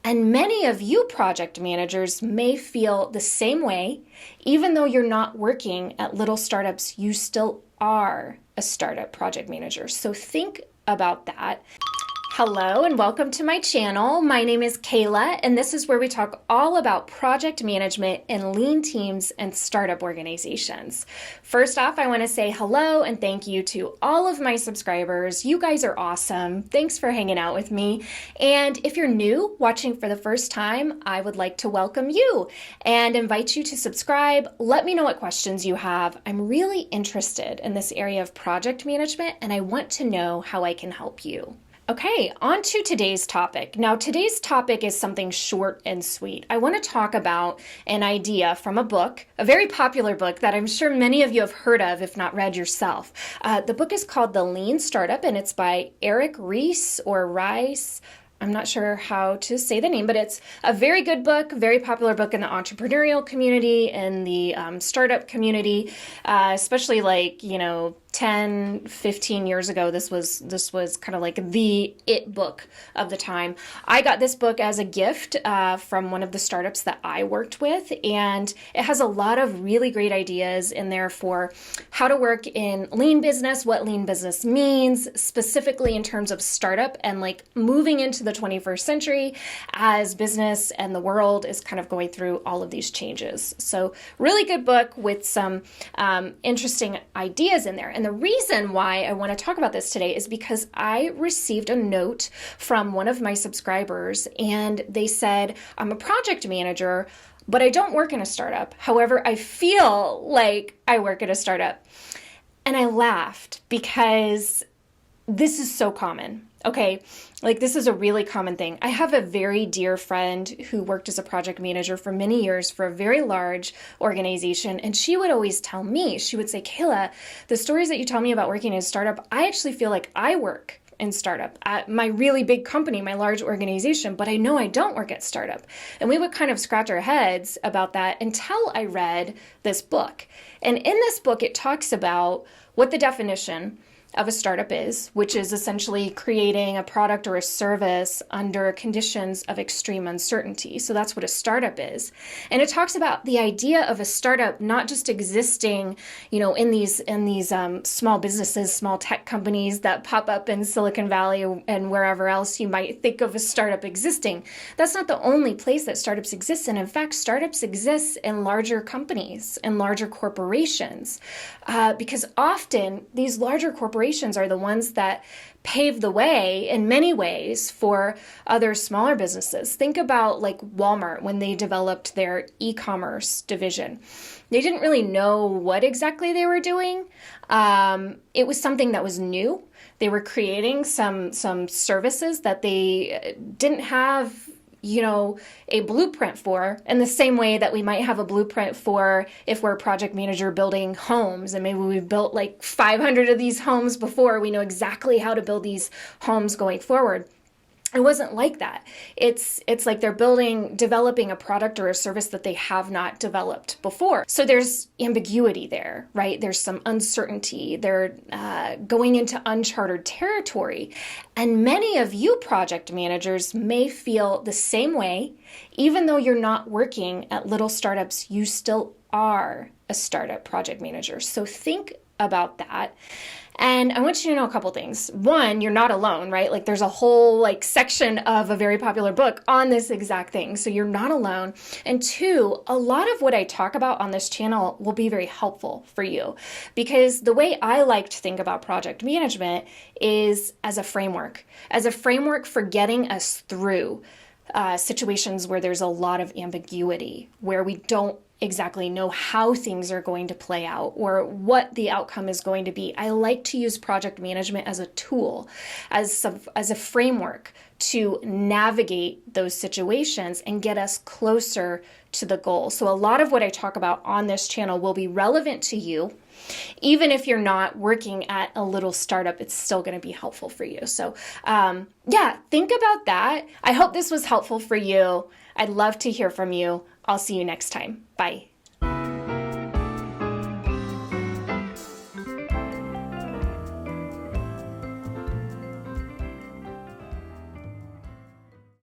And many of you project managers may feel the same way. Even though you're not working at little startups, you still are a startup project manager. So think about that. Hello and welcome to my channel. My name is Kayla, and this is where we talk all about project management in lean teams and startup organizations. First off, I want to say hello and thank you to all of my subscribers. You guys are awesome. Thanks for hanging out with me. And if you're new, watching for the first time, I would like to welcome you and invite you to subscribe. Let me know what questions you have. I'm really interested in this area of project management, and I want to know how I can help you. Okay, on to today's topic. Now, today's topic is something short and sweet. I want to talk about an idea from a book, a very popular book that I'm sure many of you have heard of, if not read yourself. The book is called The Lean Startup, and it's by Ries or Ries. I'm not sure how to say the name, but it's a very good book, very popular book in the entrepreneurial community and the startup community, especially 10, 15 years ago. This was kind of like the it book of the time. I got this book as a gift from one of the startups that I worked with, and it has a lot of really great ideas in there for how to work in lean business, what lean business means, specifically in terms of startup and moving into the 21st century as business and the world is kind of going through all of these changes. So really good book with some interesting ideas in there. And the reason why I want to talk about this today is because I received a note from one of my subscribers, and they said, I'm a project manager, but I don't work in a startup. However, I feel like I work at a startup. And I laughed because this is so common. Okay, this is a really common thing. I have a very dear friend who worked as a project manager for many years for a very large organization, and she would always tell me, she would say, Kayla, the stories that you tell me about working in a startup, I actually feel like I work in startup at my really big company, my large organization, but I know I don't work at startup. And we would kind of scratch our heads about that until I read this book. And in this book, it talks about what the definition of a startup is, which is essentially creating a product or a service under conditions of extreme uncertainty. So that's what a startup is. And it talks about the idea of a startup not just existing, in these small businesses, small tech companies that pop up in Silicon Valley and wherever else you might think of a startup existing. That's not the only place that startups exist in. In fact, startups exist in larger companies and larger corporations, because often these larger corporations are the ones that pave the way in many ways for other smaller businesses. Think about Walmart when they developed their e-commerce division. They didn't really know what exactly they were doing. It was something that was new. They were creating some services that they didn't have a blueprint for, in the same way that we might have a blueprint for if we're a project manager building homes, and maybe we've built 500 of these homes before. We know exactly how to build these homes going forward. It wasn't like that. It's like they're developing a product or a service that they have not developed before. So there's ambiguity there, right? There's some uncertainty. They're going into uncharted territory. And many of you project managers may feel the same way. Even though you're not working at little startups, you still are a startup project manager. So think about that. And I want you to know a couple things. One, you're not alone, right? There's a whole section of a very popular book on this exact thing. So you're not alone. And two, a lot of what I talk about on this channel will be very helpful for you, because the way I like to think about project management is as a framework for getting us through situations where there's a lot of ambiguity, where we don't exactly know how things are going to play out or what the outcome is going to be. I like to use project management as a tool, as a framework to navigate those situations and get us closer to the goal. So a lot of what I talk about on this channel will be relevant to you. Even if you're not working at a little startup, it's still going to be helpful for you. So think about that. I hope this was helpful for you. I'd love to hear from you. I'll see you next time. Bye.